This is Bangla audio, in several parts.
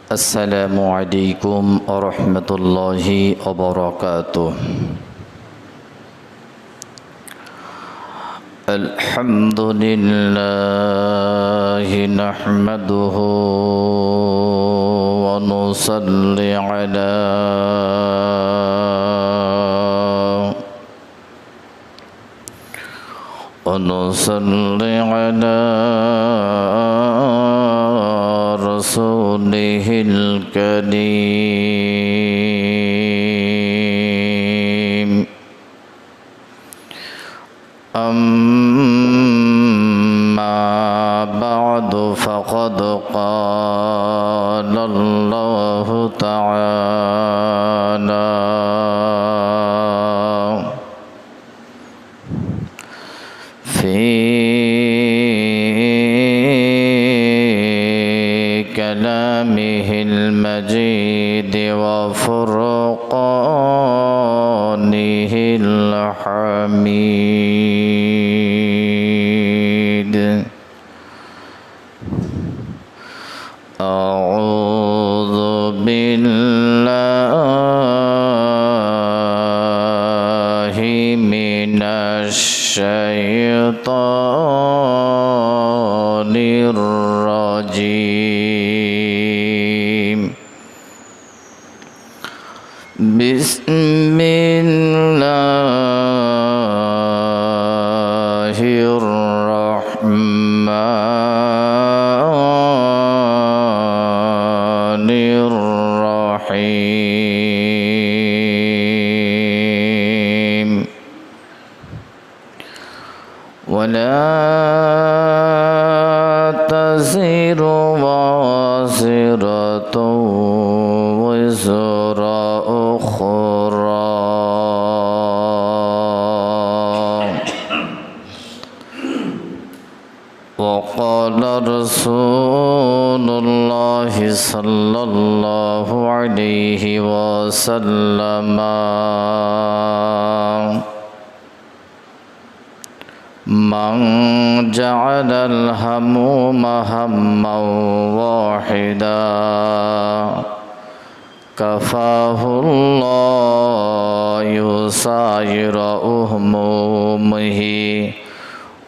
السلام عليكم ورحمة الله وبركاته. الحمد لله نحمده ونصلي على رسوله الكريم. أما بعد فقد قال الله تعالى في كلامه المجيد وفرقانه الحميد. أعوذ بالله من الشيطان الرجيم. بسم الله الرحمن الرحيم. ولا تزر وازرة وزر أخرى وقال رسول الله صلى الله عليه وسلم من جعل الهموم هما واحدا كفاه الله سائر همومه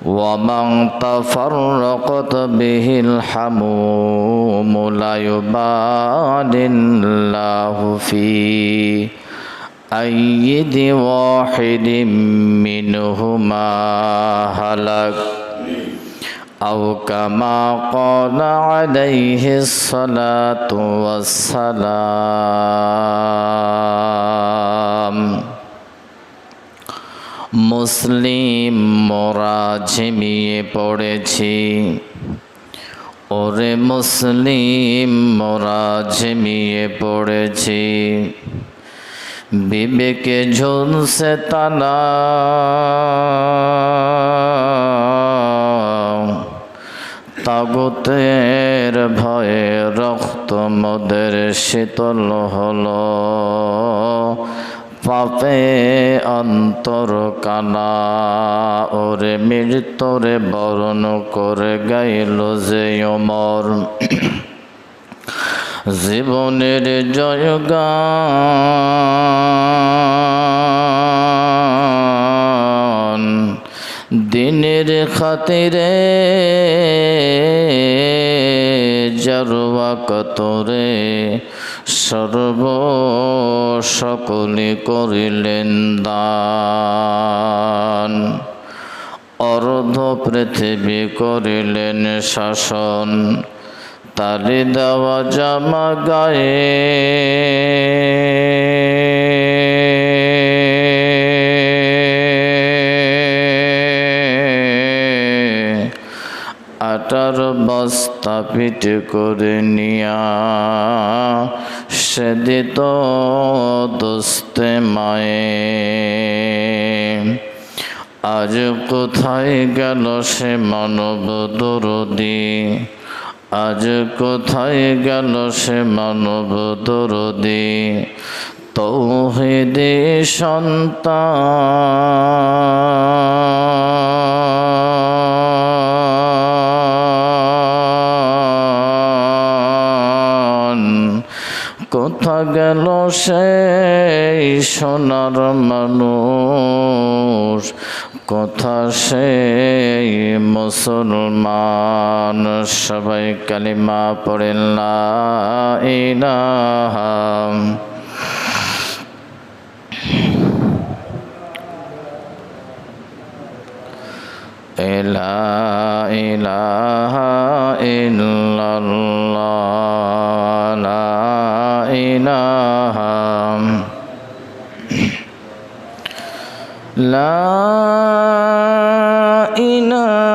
ومن تفرقت به الهموم لا يبالي الله فيه أيد واحد منهما هلك أو كما قال عليه الصلاة والسلام। মুসলিম মোরা ঝিমিয়ে পড়েছি, ওরে মুসলিম মোরা ঝিমিয়ে পড়েছি। বিবেকে ঝুলছে তালা, তাগুতের ভয়ে রক্ত মোদের শীতল হলো। পাপে অন্তর কানা, ওরে মৃত্যুরে বরণ করে গাইল যে ওমর। জীবনের জয়গান দিনের খাতিরে জারওয়া কতরে সর্ব সকলে করিলেন দান। অর্ধ পৃথিবী করিলেন শাসন, তালি দেওয়া জামা গায়ে আটার বস্তা পিঠ করে নিয়া সে দিত দোস্তে মায়ে। আজ কোথায় গেল সে মানব দরদি, আজ কোথায় গেল সে মানব দরদি। তৌহিদি সন্তান কোথা গেল সেই সোনার মানুষ, কোথা সেই মুসলমান। সবাই কালিমা পড়েন লা ইলাহা লা ইলাহা ইল্লাল্লাহ, লা ইলাহা লা ইলাহা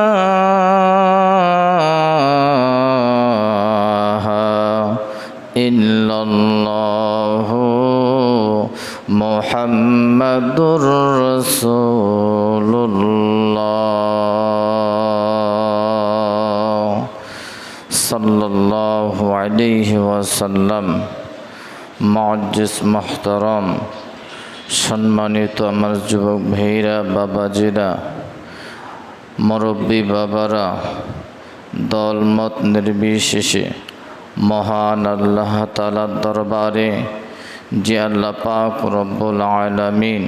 ইল্লাল্লাহ মুহাম্মাদুর রাসূলুল্লাহ সাল্লাল্লাহু আলাইহি ওয়াসাল্লাম। মুআজ্জিজ মুহতারাম, সম্মানিত আমার যুবক ভাইরা, বাবাজিরা, মুরব্বী বাবারা, দলমত নির্বিশেষে মহান আল্লাহ তাআলার দরবারে যে আল্লাহ পাক রব্বুল আলামিন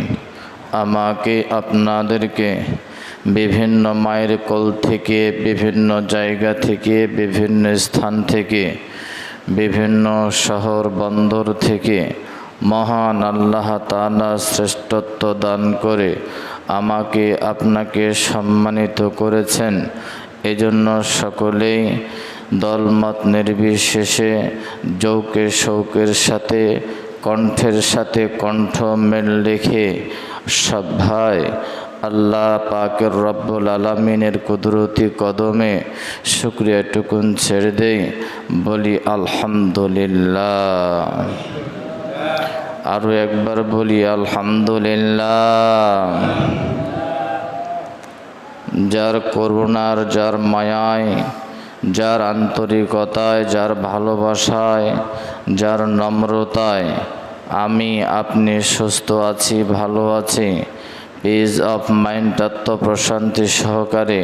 আমাকে আপনাদেরকে বিভিন্ন মায়ের কোল থেকে, বিভিন্ন জায়গা থেকে, বিভিন্ন স্থান থেকে, বিভিন্ন শহর বন্দর থেকে মহান আল্লাহ তাআলা শ্রেষ্ঠত্ব দান করে আমাকে আপনাকে সম্মানিত করেছেন। এজন্য সকলেই দলমত নির্বিশেষে যৌকে শৌকের সাথে, কণ্ঠের সাথে কণ্ঠ মেল রেখে সব ভাই আল্লাহ পাকের রব্বুল আলামিনের কুদরতি কদমে শুকরিয়াটুকুন ছেড়ে দেই, বলি আলহামদুলিল্লাহ। আরও একবার বলি আলহামদুলিল্লাহ। যার করুণার, যার মায়ায়, যার আন্তরিকতায়, যার ভালোবাসায়, যার নম্রতায় আমি আপনি সুস্থ আছি, ভালো আছি, পিস অফ মাইন্ড আত্মপ্রশান্তি সহকারে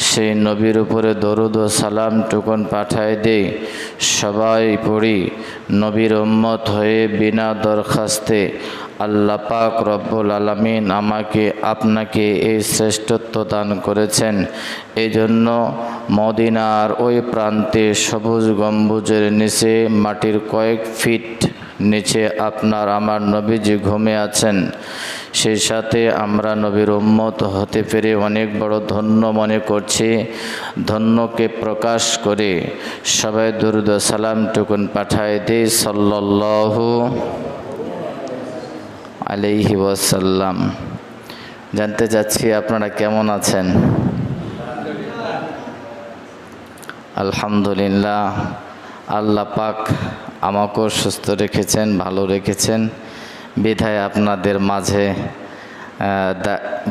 সেই নবীর উপরে দরুদ ও সালাম টুকুন পাঠায় দেই। সবাই পড়ি, নবীর উম্মত হয়ে বিনা দরখাস্তে আল্লাহ পাক রব্বুল আলামিন আমাকে আপনাকে এই শ্রেষ্ঠত্ব দান করেছেন। এই জন্য মদিনার ওই প্রান্তে সবুজ গম্বুজের নিচে মাটির কয়েক ফিট নিচে আপনার আমার নবীজি ঘুমে আছেন। সেই সাথে আমরা নবীর উম্মত হতে পেরে অনেক বড় ধন্য মনে করছি। ধন্যকে প্রকাশ করে সবাই দুরূদ ও সালাম টুকুন পাঠায় দেই সাল্লাল্লাহু আলাইহি ওয়াসাল্লাম। জানতে চাচ্ছি আপনারা কেমন আছেন? আলহামদুলিল্লাহ, আল্লাহ পাক আমাকেও সুস্থ রেখেছেন, ভালো রেখেছেন, বিধায় আপনাদের মাঝে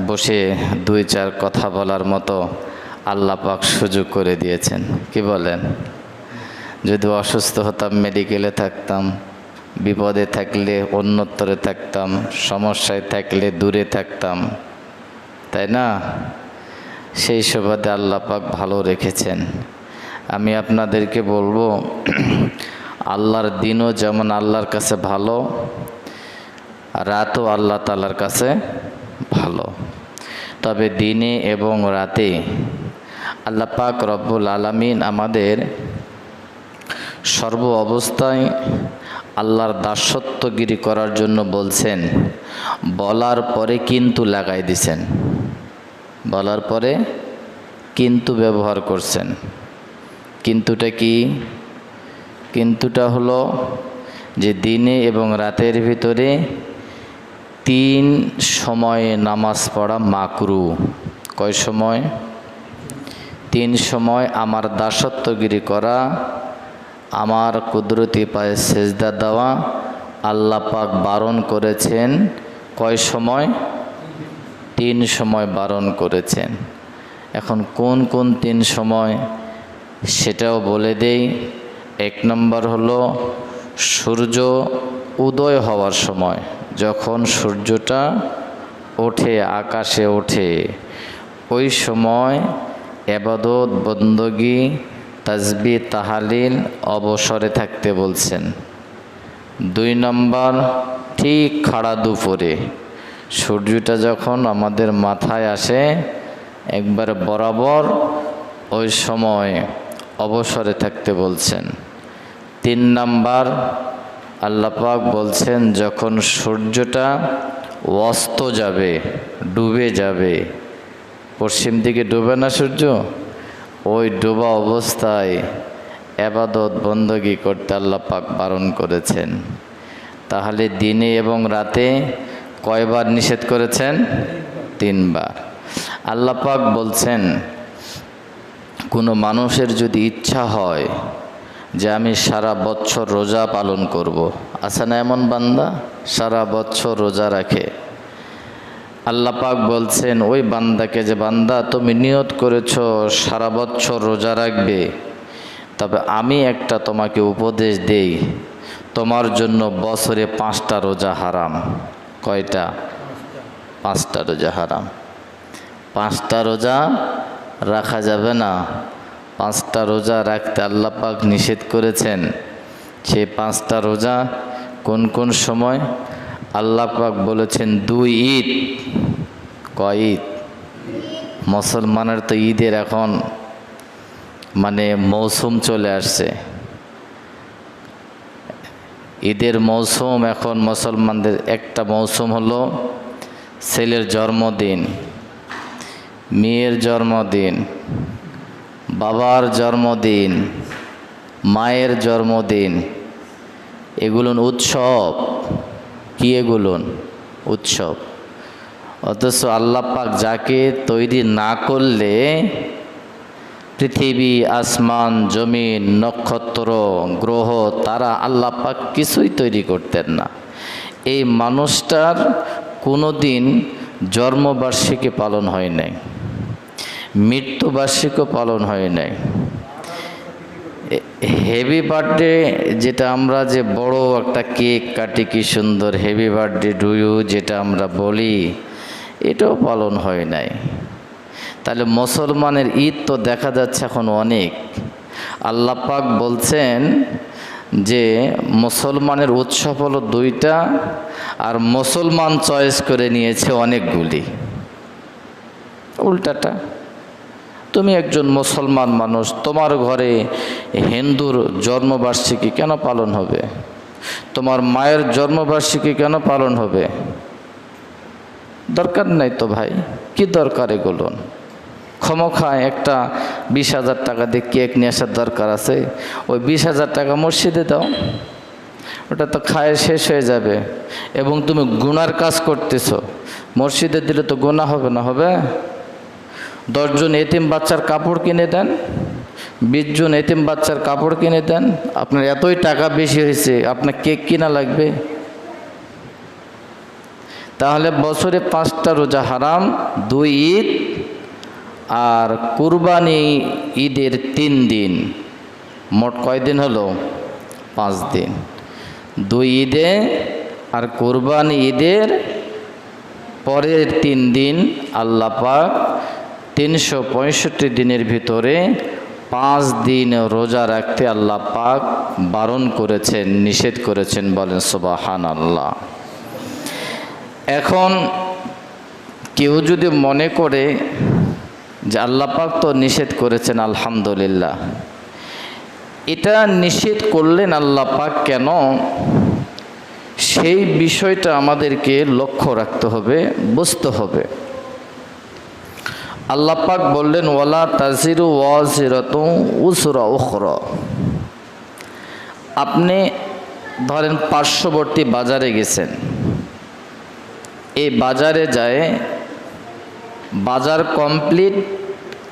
বসে দুই চার কথা বলার মতো আল্লাহ পাক সুযোগ করে দিয়েছেন। কি বলেন? যদি অসুস্থ হতাম, মেডিকেলে থাকতাম, বিপদে থাকলে অন্যত্তরে থাকতাম, সমস্যায় থাকলে দূরে থাকতাম, তাই না? সেই সুবাদে আল্লাহ পাক ভালো রেখেছেন। আমি আপনাদেরকে বলবো, আল্লাহর দিনও যেমন আল্লাহর কাছে ভালো, রাতও আল্লাহ তাআলার কাছে ভালো। তবে দিনে এবং রাতে আল্লাহ পাক রব্বুল আলামিন আমাদের সর্ব অবস্থায় আল্লাহর দাসত্বগিরি করার জন্য বলছেন। বলার পরে কিন্তু লাগাই দিছেন, বলার পরে কিন্তু ব্যবহার করছেন। কিন্তুটা কি? কিন্তুটা হলো যে দিনে এবং রাতের ভিতরে 3 সময়ে নামাজ পড়া মাকরু। কয় সময়? 3 সময় আমার দাসত্বগিরি করা, আমার কুদরতি পায়ে সেজদা দেওয়া আল্লাহ পাক বারণ করেছেন। কয় সময়? 3 সময় বারণ করেছেন। এখন কোন কোন 3 সময় সেটাও বলে দেই। 1 নম্বর হলো সূর্য উদয় হওয়ার সময়, যখন সূর্যটা ওঠে, আকাশে ওঠে, ওই সময় ইবাদত বন্দগি তাসবিহ তাহালিল অবসরে থাকতে বলছেন। 2 নম্বর ঠিক খাড়া দুপুরে সূর্যটা যখন আমাদের মাথায় আসে একবারে বরাবর, ওই সময় অবসরে থাকতে বলছেন। 3 নম্বর আল্লাহ পাক বলছেন যখন সূর্যটা অস্ত যাবে, ডুবে যাবে, পশ্চিম দিকে ডুবে না সূর্য, ওই ডোবা অবস্থায় ইবাদত বندگی করতে আল্লাহ পাক বারণ করেছেন। তাহলে দিনে এবং রাতে কয়বার নিষেধ করেছেন? 3 বার। আল্লাহ পাক বলছেন কোনো মানুষের যদি ইচ্ছা হয় যে আমি সারা বছর রোজা পালন করব, আছে না এমন বান্দা সারা বছর রোজা রাখে? আল্লাহ পাক বলছেন ওই বান্দাকে, যে বান্দা তুমি নিয়ত করেছো সারা বছর রোজা রাখবে, তবে আমি একটা তোমাকে উপদেশ দেই, তোমার জন্য বছরে 5টা রোজা হারাম। কয়টা? 5টা রোজা হারাম। 5টা রোজা রাখা যাবে না। 5টা রোজা রাখতে আল্লাহ পাক নিষেধ করেছেন। সেই 5টা রোজা কোন কোন সময়? আল্লাহ পাক বলেছেন 2 ঈদ। কয় ঈদ? মুসলমানের তো ঈদের এখন মানে মৌসুম চলে আসছে। ঈদের মৌসুম এখন মুসলমানদের একটা মৌসুম হলো ছেলের জন্মদিন, মেয়ের জন্মদিন, বাবার জন্মদিন, মায়ের জন্মদিন। এগুলো উৎসব। কি এগুলো? উৎসব। অথচ আল্লাহ পাক যাকে তৈরি না করলে পৃথিবী, আসমান, জমিন, নক্ষত্র, গ্রহ, তারা আল্লাহ পাক কিছুই তৈরি করতেন না। এই মানুষটার কোনো দিন জন্মবার্ষিকী পালন হয় নাই, মৃত্যুবার্ষিকীও পালন হয় নাই। হ্যাপি বার্থডে যেটা আমরা যে বড় একটা কেক কাটি, কি সুন্দর হ্যাপি বার্থডে টু ইউ যেটা আমরা বলি, এটাও পালন হয় নাই। তাহলে মুসলমানের ঈদ তো দেখা যাচ্ছে এখন অনেক। আল্লাহ পাক বলছেন যে মুসলমানের উৎসব হলো 2টা, আর মুসলমান চয়েস করে নিয়েছে অনেকগুলি। উল্টাটা। তুমি একজন মুসলমান মানুষ, তোমার ঘরে হিন্দুর জন্মবার্ষিকী কেন পালন হবে? তোমার মায়ের জন্মবার্ষিকী কেন পালন হবে? দরকার নাই তো ভাই, কি দরকার এগুলো? ক্ষমখায় একটা 20,000 টাকা দিয়ে কেক নিয়ে আসার দরকার আছে? ওই 20,000 টাকা মসজিদে দাও, ওটা তো খায় শেষ হয়ে যাবে। এবং তুমি গুনার কাজ করতেছ। মসজিদে দিলে তো গুনাহ হবে না? হবে। 10 জন এতিম বাচ্চার কাপড় কিনে দেন, 20 জন এতিম বাচ্চার কাপড় কিনে দেন। আপনার এতই টাকা বেশি হয়েছে, আপনার কেক কিনা লাগবে? তাহলে বছরে 5টা রোজা হারাম, 2 ঈদ আর কুরবানি ঈদের 3 দিন। মোট কয় দিন হলো? 5 দিন। 2 ঈদে আর কুরবানি ঈদের পরের 3 দিন আল্লাহ পাক 365 দিনের ভিতরে 5 দিন রোজা রাখতে আল্লাহ পাক বারণ করেছেন, নিষেধ করেছেন। বলেন সুবহানাল্লাহ। এখন কেউ যদি মনে করে যে আল্লাহ পাক তো নিষেধ করেছেন, আলহামদুলিল্লাহ, এটা নিষেধ করলেন আল্লাহ পাক কেন, সেই বিষয়টা আমাদেরকে লক্ষ্য রাখতে হবে, বুঝতে হবে। আল্লাহ পাক বললেন ওয়ালা তাজিরু ওয়াজিরাতুন উজরা উখরা। আপনি ধরেন পার্শ্ববর্তী বাজারে গেছেন, এই বাজারে যায় বাজার কমপ্লিট,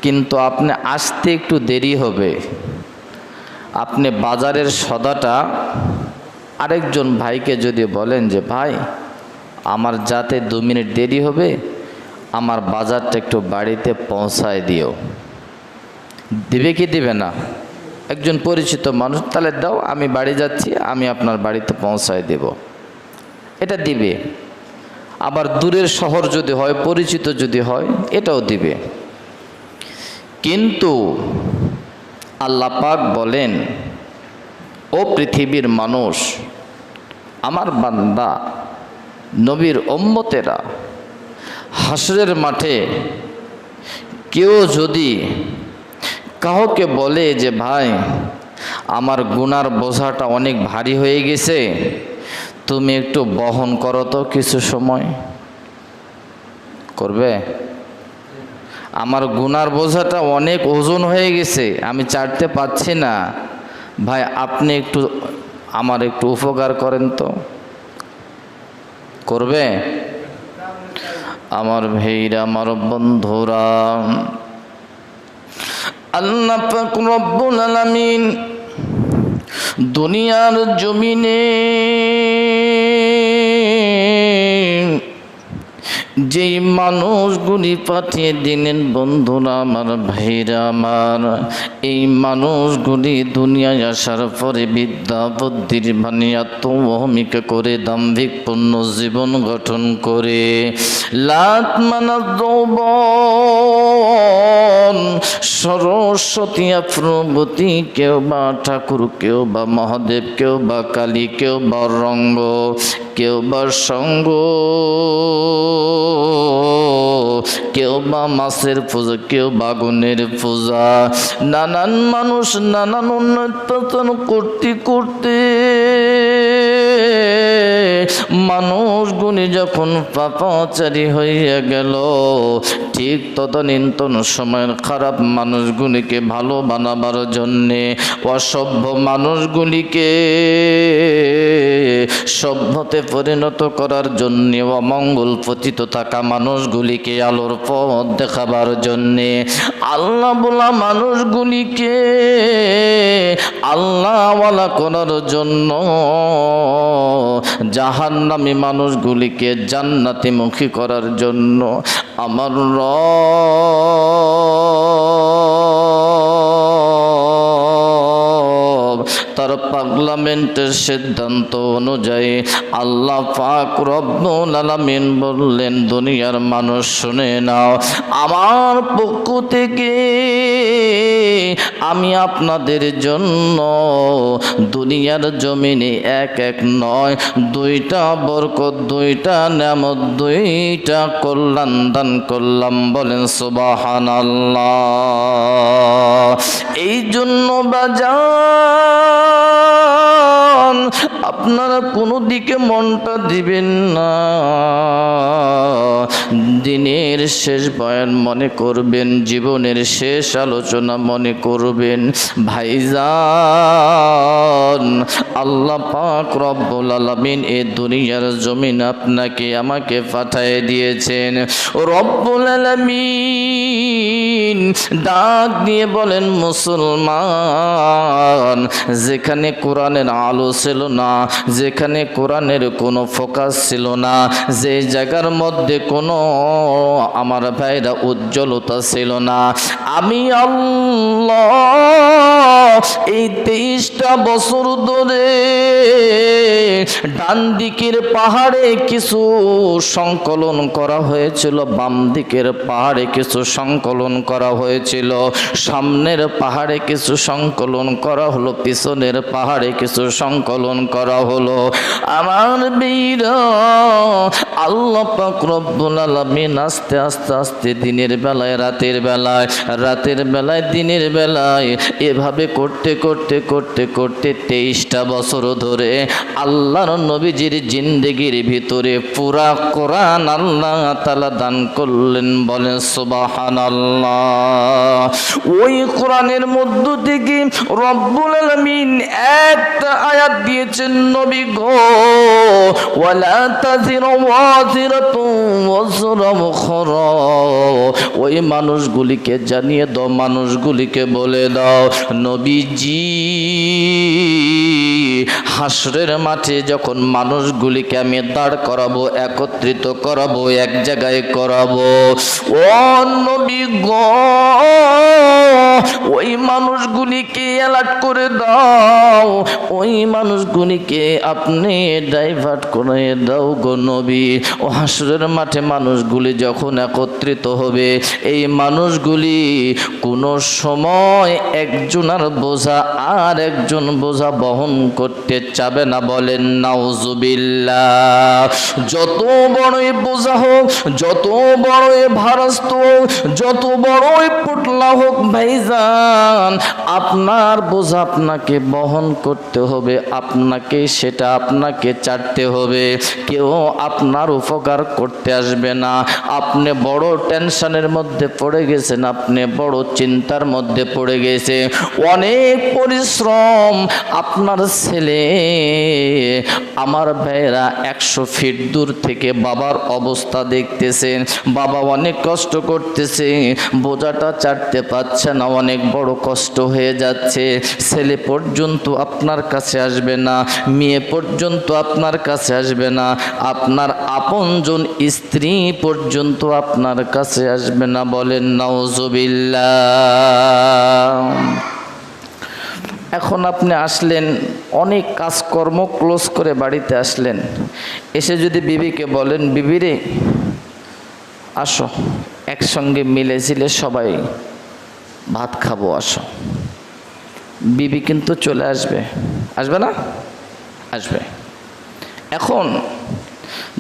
কিন্তু আপনি আসতে একটু দেরি হবে। আপনি বাজারের সদাটা আরেকজন ভাইকে যদি বলেন যে ভাই আমার যাতে 2 মিনিট দেরি হবে, আমার বাজারটা একটু বাড়িতে পৌঁছায় দিও, দিবে কি দিবে না? একজন পরিচিত মানুষ, তাহলে দাও, আমি বাড়ি যাচ্ছি, আমি আপনার বাড়িতে পৌঁছায় দেব, এটা দিবে। আবার দূরের শহর যদি হয়, পরিচিত যদি হয়, এটাও দিবে। কিন্তু আল্লাহ পাক বলেন ও পৃথিবীর মানুষ, আমার বান্দা নবীর উম্মতেরা হাসরের মাঠে কেউ যদি কাউকে বলে যে ভাই আমার গুনার বোঝাটা অনেক ভারী হয়ে গেছে, তুমি একটু বহন করো তো কিছু সময়, করবে? আমার গুনার বোঝাটা অনেক ওজন হয়ে গেছে, আমি চাটতে পারছি না, ভাই আপনি একটু আমার একটু উপকার করেন তো, করবে? আমার ভাইরা, আমার বন্ধুরা, আল্লাহ পাক রব্বুল আলামিন দুনিয়ার জমিনে যেই মানুষগুলি পাঠিয়ে দিলেন, বন্ধুরা আমার, ভাইরা আমার, এই মানুষগুলি দুনিয়ায় আসার পরে বিদ্যা বুদ্ধির ভানিয়াত ভূমিকা করে দাম্ভিকপূর্ণ জীবন গঠন করে লাত মানা যৌবন, সরস্বতী প্রভৃতি, কেউ বা ঠাকুর, কেউ বা মহাদেব, কেউ বা কালী, কেউ বা রঙ্গ, কেউ বা সঙ্গ, কেউ বা মাছের পূজা, কেউ বা গুণের পূজা, নানান মানুষ নানান উন্নয়ন করতে করতে মানুষগুলি যখন পাপাচারী হইয়া গেল, ঠিক তদানীন্তন সময়ের খারাপ মানুষগুলিকে ভালো বানাবার জন্যে, অসভ্য মানুষগুলিকে সভ্যতে পরিণত করার জন্যে, অমঙ্গল পতিত থাকা মানুষগুলিকে আলোর পথ দেখাবার জন্যে, আল্লাহ বলা মানুষগুলিকে আল্লাহওয়ালা করার জন্য, জাহান্নামী মানুষগুলিকে জান্নাতি মুখী করার জন্য আমার রব তার পার্লামেন্টের সিদ্ধান্ত অনুযায়ী আল্লাহ পাক রব্বুল আলামিন বললেন, দুনিয়ার মানুষ শুনে নাও, আমার পক্ষ থেকে আমি আপনাদের জন্য দুনিয়ার জমিনে এক এক নয়, দুইটা বরকত, দুইটা নেয়ামত, দুইটা কল্যাণ দান করলাম। বলেন সুবহানাল্লাহ। এই জন্য বাজান আপনারা কোনো দিকে মনটা দিবেন না, দিনের শেষ বয়ান মনে করবেন, জীবনের শেষ আলোচনা মনে করবেন। ভাইজান, আল্লাহ পাক রব্বুল আলামিন এই দুনিয়ার জমিন আপনাকে আমাকে পাঠিয়ে দিয়েছেন। রব্বুল আলামিন ডাক দিয়ে বলেন, মুসলমান, যেখানে কোরআনের আলো ছিল না, যেখানে কোরআনের কোনো ফোকাস ছিল না, যে জায়গার মধ্যে কোনো আমার ভাইরা উজ্জ্বলতা ছিল না, আমি আল্লাহ এই 23টা বছর ধরে ডান দিকের পাহাড়ে কিছু সংকলন করা হয়েছিল, বাম দিকের পাহাড়ে কিছু সংকলন করা হয়েছিল, সামনের পাহাড়ে কিছু সংকলন করা হলো, পিছনের পাহাড়ে কিছু সংকলন করা হলো। আমার বীরা, আল্লাহ পাক রব্বুল আলামিন আস্তে আস্তে আস্তে দিনের বেলায় রাতের বেলায়, রাতের বেলায় দিনের বেলায়, এভাবে করতে করতে করতে করতে 23টা বছর ধরে আল্লাহর নবীজির জিন্দেগির ভিতরে পুরা কোরআন আল্লাহ তাআলা দান করলেন। বলেন সুবহানাল্লাহ। ওই কোরআনের মধ্য থেকে রব্বুল আলামিন একটা আয়াত দিয়েছেন, নবী গো, ওয়ালা তাযিরু ওয়াযিরাতুন ওযরা উখরা। ওই মানুষগুলিকে জানিয়ে দাও, মানুষগুলিকে বলে দাও, নবীজি হাসরের মাঠে যখন মানুষগুলিকে আমি দাঁড় করাবো, একত্রিত করাবো, এক জায়গায় করাবো, ও নবী গো, ওই মানুষগুলিকে অ্যালার্ট করে দাও, ওই মানুষগুলিকে আপনি ডাইভার্ট করে দাও গো নবী। ও হাসরের মাঠে মানুষগুলি যখন একত্রিত হবে, এই মানুষগুলি কোনো সময় একজনের বোঝা আর একজন বোঝা বহন করে করতে চাবে না, বলেন নাউজুবিল্লাহ। যত বড়ই বোঝা হোক, যত বড়ই ভারাস্ত হোক, যত বড়ই পুটলা হোক ভাইজান, আপনার বোঝা আপনাকে বহন করতে হবে, আপনাকে সেটা আপনাকে চাটতে হবে। কেউ আপনার উপকার করতে আসবে না। আপনি বড় টেনশনের মধ্যে পড়ে গেছেন, আপনি বড় চিন্তার মধ্যে পড়ে গেছে, অনেক পরিশ্রম। আপনার ছেলে, আমার ভাইয়েরা 100 ফিট দূর থেকে বাবার অবস্থা দেখতেছেন, বাবা অনেক কষ্ট করতেছে, বোঝাটা চাটতে পারছে না, অনেক বড় কষ্ট হয়ে যাচ্ছে। ছেলে পর্যন্ত আপনার কাছে আসবে না, মেয়ে পর্যন্ত আপনার কাছে আসবে না, আপনার আপনজন স্ত্রী পর্যন্ত আপনার কাছে আসবে না, বলেন নাউজুবিল্লাহ। এখন আপনি আসলেন, অনেক কাজকর্ম ক্লোজ করে বাড়িতে আসলেন, এসে যদি বিবিকে বলেন, বিবিরে আসো একসঙ্গে মিলেঝিলে সবাই ভাত খাবো, আসো, বিবি কিন্তু চলে আসবে, আসবে না? আসবে। এখন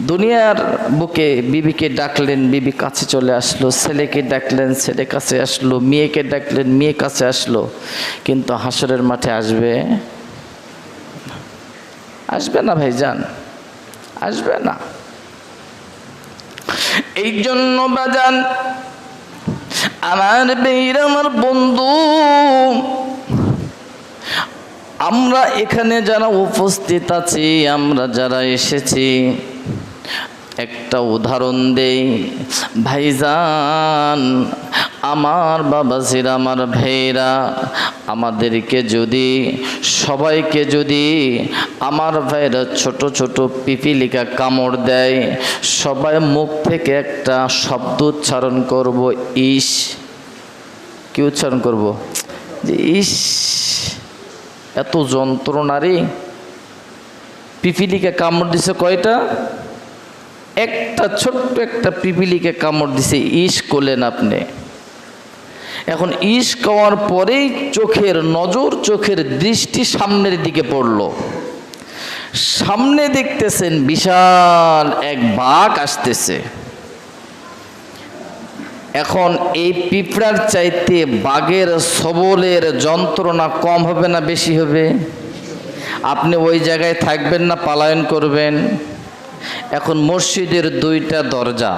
দুনিয়ার বুকে বিবিকে ডাকলেন, বিবি কাছে চলে আসলো, ছেলেকে ডাকলেন, ছেলে কাছে আসলো, মেয়েকে ডাকলেন, মেয়ে কাছে আসলো, কিন্তু হাসরের মাঠে আসবে? আসবে না ভাইজান, আসবে না। এই জন্য বাজান আমার বের, আমার বন্ধু, আমরা এখানে যারা উপস্থিত আছি, আমরা যারা এসেছি, একটা উদাহরণ দেই ভাইজান। আমার বাবাজিরা, আমার ভাইরা, আমাদেরকে যদি, সবাইকে যদি আমার ভাইরা ছোট ছোট পিপিলিকা কামড় দেয়, সবাই মুখ থেকে একটা শব্দ উচ্চারণ করব, ইস। কি উচ্চারণ করব? যে ইস, এত যন্ত্রণারে। পিপিলিকা কামড় দিছে কয়টা? একটা, ছোট্ট একটা পিপিলিকা কামড় দিছে, ইস করলেন আপনি। এখন ইস খাওয়ার পরেই চোখের নজর, চোখের দৃষ্টি সামনের দিকে পড়ল, সামনে দেখতেছেন বিশাল এক বাঘ আসতেছে। এখন এই পিঁপড়ার চাইতে বাঘের সবলের যন্ত্রণা কম হবে না বেশি হবে? আপনি ওই জায়গায় থাকবেন না পলায়ন করবেন? এখন মসজিদের 2টা দরজা,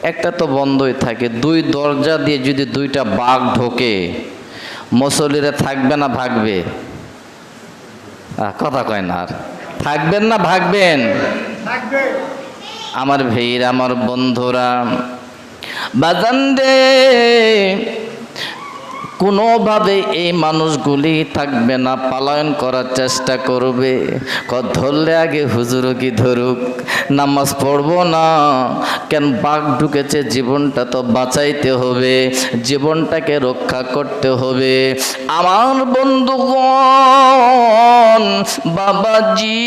একটা তো বন্ধই থাকে, 2 দরজা দিয়ে যদি 2টা বাঘ ঢোকে, মুসল্লিরা থাকবে না ভাগবে? কথা কয় না। আর থাকবেন না ভাগবেন? আমার ভাইরা, আমার বন্ধুরা, বাজান রে, কোনোভাবে এই মানুষগুলি থাকবে না, পলায়ন করার চেষ্টা করবে। ধরলে আগে হুজুর কি ধরুক, নামাজ পড়বো না কেন? বাঘ ঢুকেছে, জীবনটা তো বাঁচাইতে হবে, জীবনটাকে রক্ষা করতে হবে। আমার বন্ধুগণ, বাবাজি,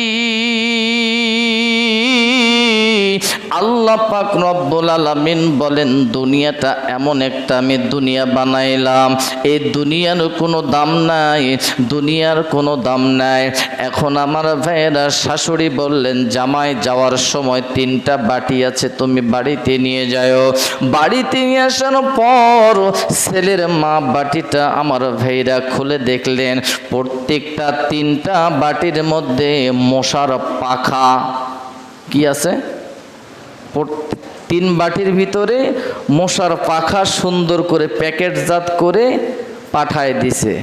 আল্লাহ পাক রব্বুল আলামিন বলেন, দুনিয়াটা এমন একটা আমি দুনিয়া বানাইলাম, এই দুনিয়ার কোনো দাম নাই, দুনিয়ার কোনো দাম নাই। এখন আমার ভাইয়েরা, শাশুড়ি বললেন, জামাই যাওয়ার সময় 3টা বাটি আছে, তুমি বাড়িতে নিয়ে যাও। বাড়িতে নিয়ে আসার পর ছেলের মা বাটিটা আমার ভাইরা খুলে দেখলেন, প্রত্যেকটা 3টা বাটির মধ্যে মশার পাখা। কি আছে? 3 বাটির ভিতরে মশার পাখা সুন্দর করে প্যাকেটজাত করে পাঠায় দিছে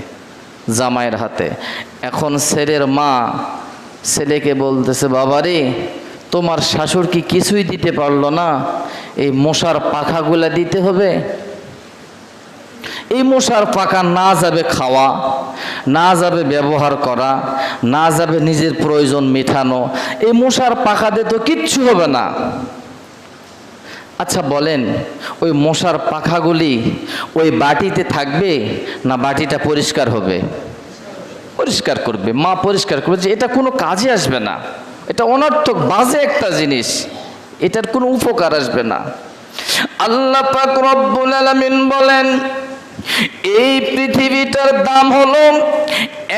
জামাইয়ের হাতে। এখন ছেলের মা ছেলেকে বলতেছে, বাবারে, তোমার শাশুড় কি কিছুই দিতে পারলো না, এই মশার পাখাগুলা দিতে হবে? এই মশার পাখা না যাবে খাওয়া, না যাবে ব্যবহার করা, না যাবে নিজের প্রয়োজন মেটানো, এই মশার পাখা দিয়ে তো কিচ্ছু হবে না। আচ্ছা বলেন, ওই মশার পাখাগুলি ওই বাটিতে থাকবে না বাটিটা পরিষ্কার হবে? পরিষ্কার করবে, মা পরিষ্কার করবে, যে এটা কোনো কাজে আসবে না, এটা অনর্থক বাজে একটা জিনিস, এটার কোনো উপকার আসবে না। আল্লাহ পাক রব্বুল আলামিন বলেন, এই পৃথিবীটার দাম হলো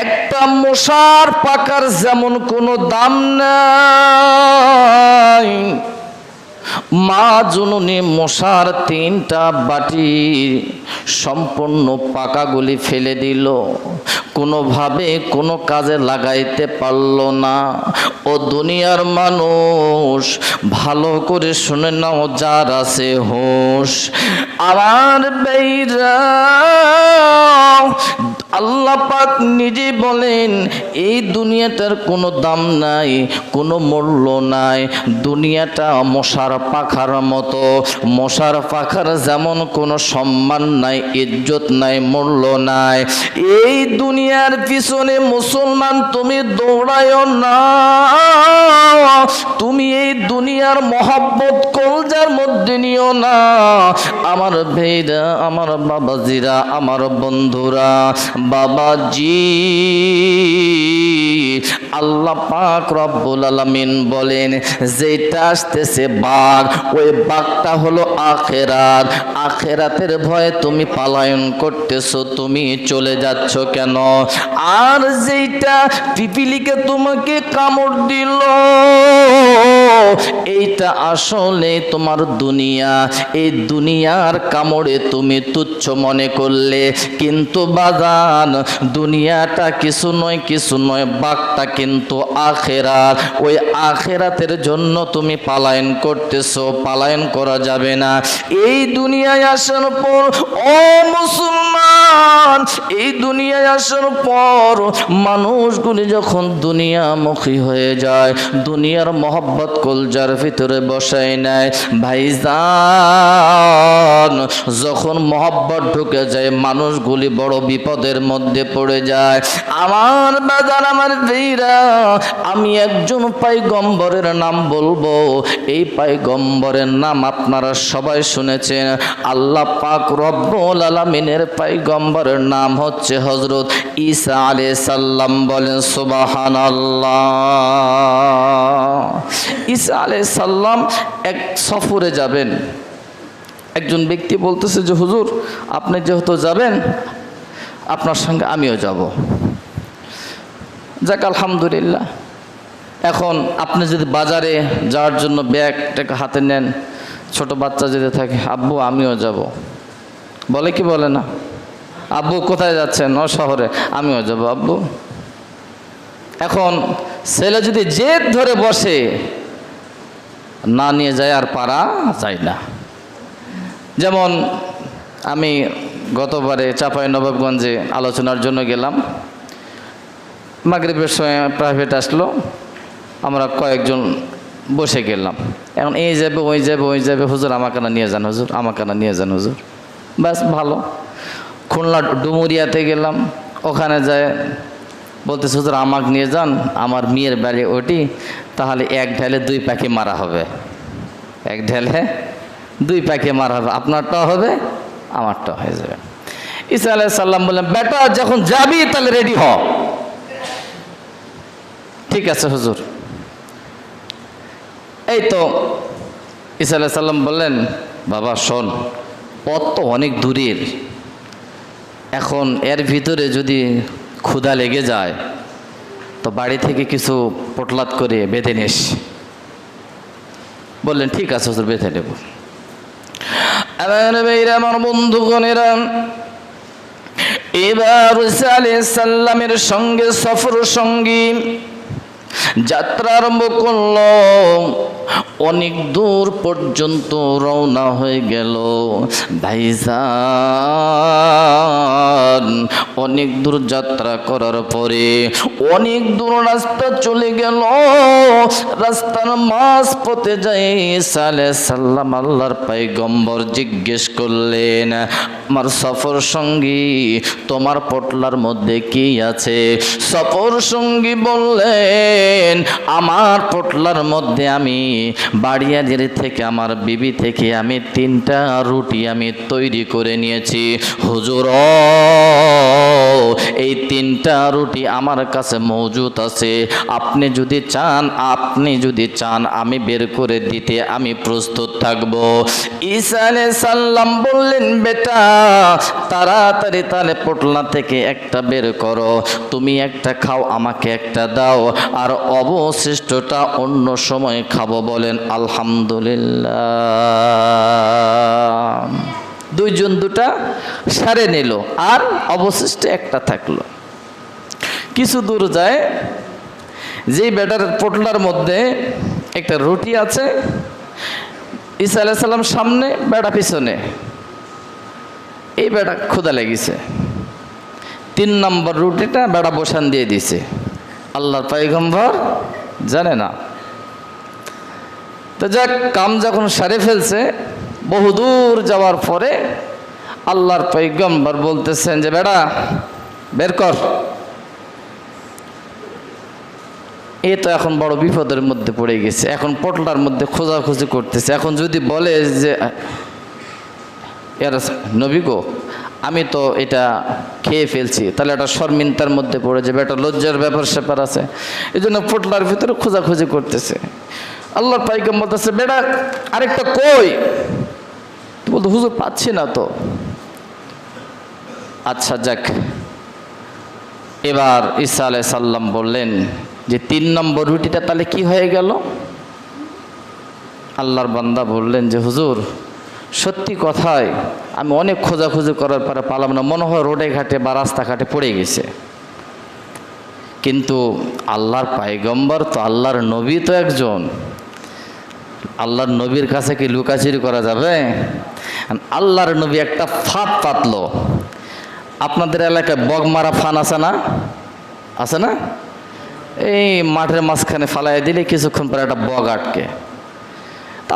একটা মশার পাকার যেমন কোনো দাম নাই। মা জননী মশার 3টা বাটি সম্পূর্ণ পাকাগুলি ফেলে দিল, কোনোভাবে কোনো কাজে লাগাইতে পারল না। ও দুনিয়ার মানুষ, ভালো করে শুনে নাও, যার আছে হোশ। আমার বেইরা, আল্লাহ পাক নিজে বলেন এই দুনিয়াটার কোনো দাম নাই, কোনো মূল্য নাই। দুনিয়াটা মশার পাখার মতো। মশার পাখার যেমন কোনো সম্মান নাই, ইজ্জত নাই, মূল্য নাই। এই দুনিয়ার পিছনে মুসলমান তুমি দৌড়ায়ও না। তুমি এই দুনিয়ার মহব্বত কলজার মধ্যে নিও না। আমার ভাইরা, আমার বাবাজিরা, আমার বন্ধুরা, বাবাজি, আল্লাহ পাক রব্বুল আলামিন বলেন যেটা আসতেছে বাঘ, ওই বাঘটা হলো আখেরাত। আখেরাতের ভয়ে তুমি পালায়ন করতেছো, তুমি চলে যাচ্ছ কেন? আর যেটা পিপিলিকে তোমাকে কামড় দিল, এইটা আসলে তোমার দুনিয়া। এই দুনিয়ার কামড়ে তুমি তুচ্ছ মনে করলে, কিন্তু বাজান দুনিয়াটা কিছু নয়, কিছু নয়, বাঘটা কিন্তু আখেরাত। ওই আখেরাতের জন্য তুমি পালায়ন করতেছো, পালায়ন করা যাবে না। এই দুনিয়ায় আসার পর ও মুসলমান, এই দুনিয়ায় আসার পর মানুষগুলি যখন দুনিয়ামুখী হয়ে যায়, দুনিয়ার মহব্বত কলজার ভিতরে বসায় নেয়, ভাইজান যখন মহব্বত ঢুকে যায়, মানুষগুলি বড় বিপদের মধ্যে পড়ে যায়। আমার বাজার, আমার ভাইরা, আমি একজন পয়গম্বরের নাম বলবো। এই পয়গম্বরের নাম আপনারা সবাই শুনেছেন। আল্লাহ পাক রব্বুল আলামিনের পয়গম্বরের নাম হচ্ছে হযরত ঈসা আলাইহিস সালাম। বলেন সুবহানাল্লাহ। ঈসা আলাইহিস সালাম এক সফরে যাবেন। একজন ব্যক্তি বলতেছে যে হুজুর, আপনি যেহেতু যাবেন, আপনার সঙ্গে আমিও যাব। যাক, আলহামদুলিল্লাহ। এখন আপনি যদি বাজারে যাওয়ার জন্য ব্যাগটাকে হাতে নেন, ছোট বাচ্চা যদি থাকে, আব্বু আমিও যাব, বলে কি বলে না? আব্বু কোথায় যাচ্ছেন? ও শহরে। আমিও যাব আব্বু। এখন ছেলে যদি জেদ ধরে বসে, না নিয়ে যায় আর পারা যায় না। যেমন আমি গতবারে চাঁপাইনবাবগঞ্জে আলোচনার জন্য গেলাম। মাগরিবের সময় প্রাইভেট আসলো, আমরা কয়েকজন বসে গেলাম। এখন এই যাবে, ওই যাবে, ওই যাবে, হুজুর আমাকে না নিয়ে যান, হুজুর আমাকে না নিয়ে যান, হুজুর। ব্যাস ভালো। খুলনা ডুমুরিয়াতে গেলাম, ওখানে যায় বলতেছে হুজুর আমাকে নিয়ে যান, আমার মেয়ের বাড়ি ওটি, তাহলে এক ঢেলে 2 পাখি মারা হবে। এক ঢেলে 2 পাখি মারা হবে, আপনারটাও হবে, আমারটাও হয়ে যাবে। ঈসা আলাইহিস সালাম বললেন, বেটা যখন যাবি তাহলে রেডি হ। ঠিক আছে হুজুর। এই তো ঈসা আলাইহিস সালাম বললেন, বাবা শোন, পথ তো অনেক দূরের, এখন এর ভিতরে যদি ক্ষুধা লেগে যায় তো বাড়ি থেকে কিছু পটলাত করে বেঁধে নিস। বললেন ঠিক আছে হুজুর, বেঁধে নেব। আমার বন্ধুগণেরা, এবার ঈসা আলাইহিস সালামের সঙ্গে সফর সঙ্গী যাত্রা আরম্ভ করল। অনেক দূর পর্যন্ত রওনা হয়ে গেল। ভাইজান অনেক দূর যাত্রা করার পরে অনেক দূর রাস্তা চলে গেল। রাস্তার মাঝ পথে যাই ঈসা আলাইহিস সালাম আল্লাহর পয়গম্বর জিজ্ঞেস করলেন, আমার সফর সঙ্গী তোমার পটলার মধ্যে কি আছে? সফর সঙ্গী বললেন, আমার পটলার মধ্যে আমি বাড়িয়াদের থেকে আমার বিবি থেকে আমি 3টা রুটি আমি তৈরি করে নিয়েছি। হুজুর এই 3টা রুটি আমার কাছে মজুদ আছে, আপনি যদি চান আমি বের করে দিতে আমি প্রস্তুত থাকব। ঈসা আলাইহিস সালাম বললেন, বেটা তাড়াতাড়ি তাহলে পোটলা থেকে একটা বের করো, তুমি একটা খাও, আমাকে একটা দাও, আর অবশিষ্টটা অন্য সময় খাবো। বলেন আলহামদুলিল্লাহ। দুইজন দুটা সারে নিল, আর অবশিষ্ট একটা থাকলো। কিছু দূর যায়, যেই বেটার পোটলার মধ্যে একটা রুটি আছে, ঈসা আলাইহিস সালাম সামনে, বেটা পিছনে। এই বেটা ক্ষুধা লেগেছে, 3 নম্বর রুটিটা বেটা বসান দিয়ে দিছে। আল্লাহর পয়গম্বর জানে না। তো যাক, কাম যখন সারে ফেলছে, বহুদূর যাওয়ার পরে আল্লাহর পয়গম্বর বলতেছেন যে বেটা বের কর। এ তো এখন বড় বিপদের মধ্যে পড়ে গেছে, এখন পোটলার মধ্যে খোঁজাখুঁজি করতেছে। এখন যদি বলে যে নবী গো আমি তো এটা খেয়ে ফেলছি, তাহলে এটা শর্মিন্দার মধ্যে পড়ে যাবে, একটা লজ্জার ব্যাপার স্যাপার আছে। এই জন্য পোটলার ভিতরে খোঁজাখুঁজি করতেছে। আল্লাহর পয়গম্বর বলতেছে, বেটা আরেকটা কই? বলতো হুজুর পাচ্ছি না তো। আচ্ছা যাক, এবার ঈসা আলাইহিস সালাম বললেন যে 3 নম্বর রুটিটা তাহলে কি হয়ে গেল? আল্লাহর বান্দা বললেন যে হুজুর সত্যি কথাই আমি অনেক খোঁজাখুঁজি করার পরে পালাম না, মনে হয় রোডে ঘাটে বা রাস্তাঘাটে পড়ে গেছে। কিন্তু আল্লাহর পয়গম্বর তো, আল্লাহর নবী তো একজন, আল্লাহর নবীর কাছে কি লুকাচুরি করা যাবে? আল্লাহর নবী একটা ফাঁদ পাতলো। আপনাদের এলাকায় বগমারা ফান আছে না? আছে না? এই মাঠের মাঝখানে ফালাই দিলে কিছুক্ষণ পরে একটা বগ আটকে।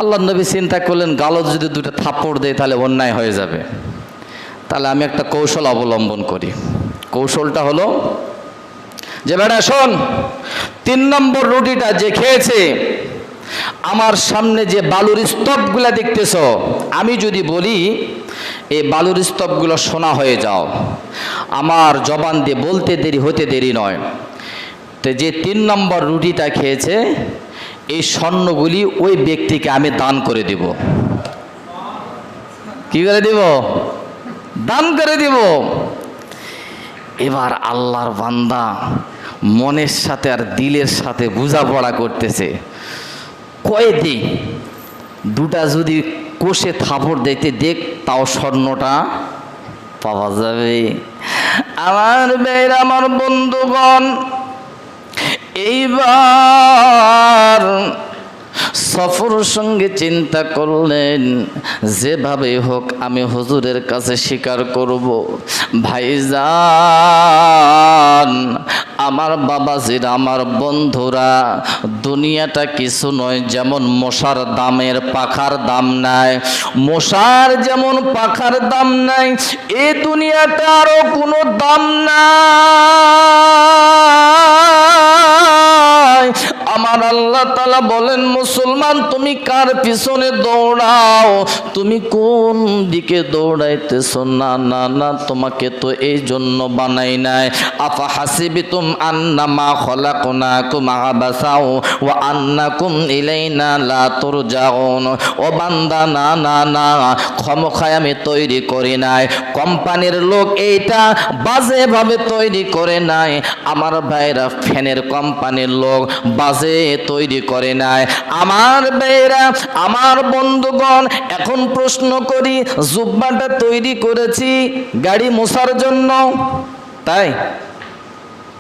আল্লাহর নবী চিন্তা করলেন, গালত যদি 2টা থাপ্পড় দেয় তাহলে অন্যায় হয়ে যাবে, তাহলে আমি একটা কৌশল অবলম্বন করি। কৌশলটা হলো যে বেটা শোন, 3 নম্বর রুটিটা যে খেয়েছে, আমার সামনে যে বালুর স্তূপগুলা দেখতেছ, আমি যদি বলি এই বালুর স্তূপগুলো সোনা হয়ে যাও, আমার জবান দিয়ে বলতে দেরি হতে দেরি নয়। তো যে 3 নম্বর রুটিটা খেয়েছে, এই স্বর্ণগুলি ওই ব্যক্তিকে আমি দান করে দিব। কি করে দিব? দান করে দিব। এবার আল্লাহর বান্দা মনের সাথে আর দিলের সাথে বোঝাপড়া করতেছে, কয়ে দি 2টা যদি কোষে থাপড় দিতে দেখ, তাও স্বর্ণটা পাওয়া যাবে। আমার ভাইরা, আমার বন্ধুগণ, এইবার সফর সঙ্গে চিন্তা করলেন যেভাবে হোক আমি হুজুরের কাছে স্বীকার করব। ভাইজান, আমার বাবাজিরা, আমার বন্ধুরা, দুনিয়াটা কিছু নয়, যেমন মশার দামের পাখার দাম নাই, মশার যেমন পাখার দাম নাই, এই দুনিয়াটারও কোনো দাম নাই। আমার আল্লাহ তাআলা বলেন, মুসলমান তুমি কার পিছনে দৌড়াও? তুমি কোন দিকে দৌড়াইতেছো? না না না, তোমাকে তো এই জন্য বানাই নাই। আফা হাসিবিতুম আন্নামা খলাকনাকুম আবাসাও ওয়া আন্নাকুম ইলাইনা লা তুরজাউন। ও বান্দা, না না না, ক্ষমখায় আমি তৈরি করি নাই, কোম্পানির লোক এইটা বাজেভাবে তৈরি করে নাই। আমার ভাইরা, ফ্যানের কোম্পানির লোক বাজে তৈরি করে নাই। আমার ভাইরা, আমার বন্ধুগণ, এখন প্রশ্ন করি, জুব্বাটা তৈরি করেছি গাড়ি মোছার জন্য, তাই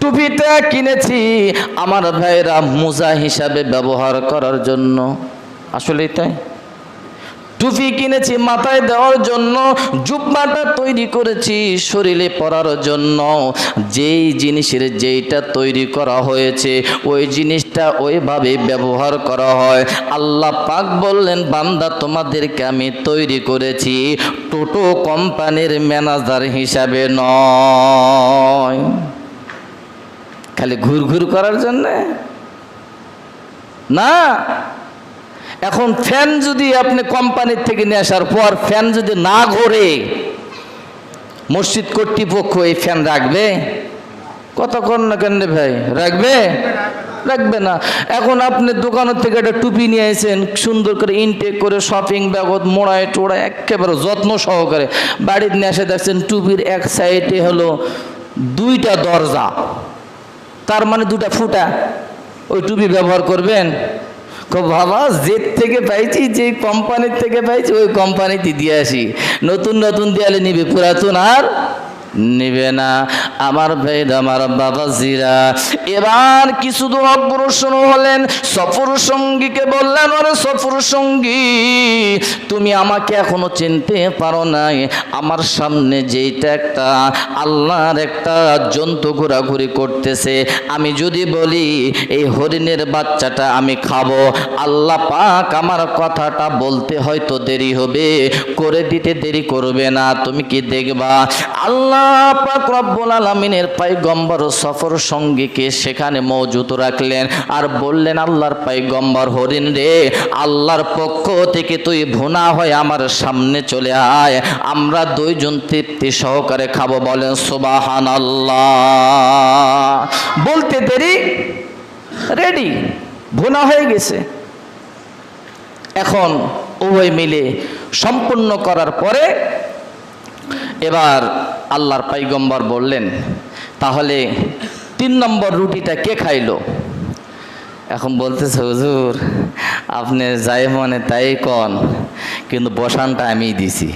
টুপিটা কিনেছি আমার ভাইরা মোজা হিসাবে ব্যবহার করার জন্য, আসলেই তাই। টুপি কিনেছি মাথায় দেওয়ার জন্য, জুব্বাটা তৈরি করেছি শরীরে পরার জন্য। যেই জিনিসের যেইটা তৈরি করা হয়েছে, ওই জিনিসটা ওইভাবে ব্যবহার করা হয়। আল্লাহ পাক বললেন, বান্দা তোমাদেরকে আমি তৈরি করেছি টোটো কোম্পানির ম্যানেজার হিসাবে নয়, খালি ঘুরঘুর করার জন্যে না। এখন ফ্যান যদি আপনি কোম্পানির থেকে নিয়ে আসার পর ফ্যান যদি না ঘোরে, মসজিদ কর্তৃপক্ষ এই ফ্যান রাখবে? কতক্ষণ না কেন ভাই, রাখবে? রাখবে না। এখন আপনি দোকানের থেকে একটা টুপি নিয়ে এসেছেন, সুন্দর করে ইনটেক করে শপিং ব্যাগত মোড়ায় টোড়ায় একেবারে যত্ন সহকারে বাড়িতে নিয়ে এসে দেখছেন টুপির এক সাইডে হলো 2টা দরজা, তার মানে 2টা ফুটা। ওই টুপি ব্যবহার করবেন? বাবা, যে থেকে পাইছি, যে কোম্পানির থেকে পাইছি ওই কোম্পানিতে দিয়ে আসি, নতুন নতুন দেয়ালে নিবে, পুরাতন আর নিবে না। আমার ভাই, আমার বাবাজিরা, এবার কিছু দূর অগ্রসর হলেন, সফর সঙ্গীকে বললেন, ওরে সফর সঙ্গী, তুমি আমাকে এখনো চিনতে পারো নাই। আমার সামনে যেইটা একটা আল্লাহর একটা জন্তু ঘোরাঘুরি করতেছে, আমি যদি বলি এই হরিণের বাচ্চাটা আমি খাবো, আল্লাহ পাক আমার কথাটা বলতে হয়তো দেরি হবে, করে দিতে দেরি করবে না। তুমি কি দেখবা? আল্লাহ পাক রব্বুল আলামিনের পয়গম্বর সফর সঙ্গীকে সেখানে মওজুদ রাখলেন আর বললেন, আল্লাহর পয়গম্বর হরিণ রে, আল্লাহর পক্ষ থেকে তুই ভুনা হয়ে আমার সামনে চলে আয়, আমরা 2 জন তৃপ্তি সহকারে খাবো। বলেন সুবহানাল্লাহ। বলতে দেরি, রেডি, ভুনা হয়ে গেছে। এখন উভয় মিলে সম্পূর্ণ করার পরে এবার আল্লাহর পয়গম্বর বললেন, তাহলে 3 নম্বর রুটিটা কে খাইলো? এখন বলতেছে, হুজুর আপনি যাই মনে তাই কন, কিন্তু বসানটা আমিই দিছি,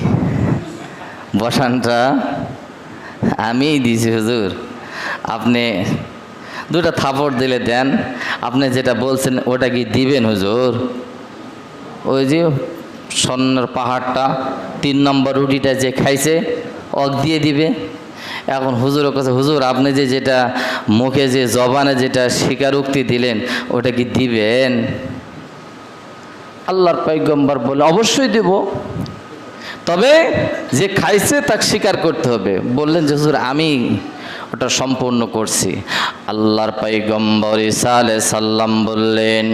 বসানটা আমিই দিছি হুজুর, আপনি 2টা থাপড় দিলে দেন, আপনি যেটা বলছেন ওটা কি দিবেন হুজুর? ওই যে স্বর্ণের পাহাড়টা 3 নম্বর রুটিটা যে খাইছে অক দিয়ে দিবে। এখন হুজুরের কাছে, হুজুর আপনি যে যেটা মুখে যে জবানে যেটা স্বীকারোক্তি দিলেন ওটা কি দিবেন? আল্লাহর পয়গম্বর বলে, অবশ্যই দেব, তবে যে খাইছে তাকে স্বীকার করতে হবে। বললেন যে হুজুর আমি ওটা সম্পূর্ণ করছি। আল্লাহর পয়গম্বর ঈসা আলাইহিস সালাম বললেন,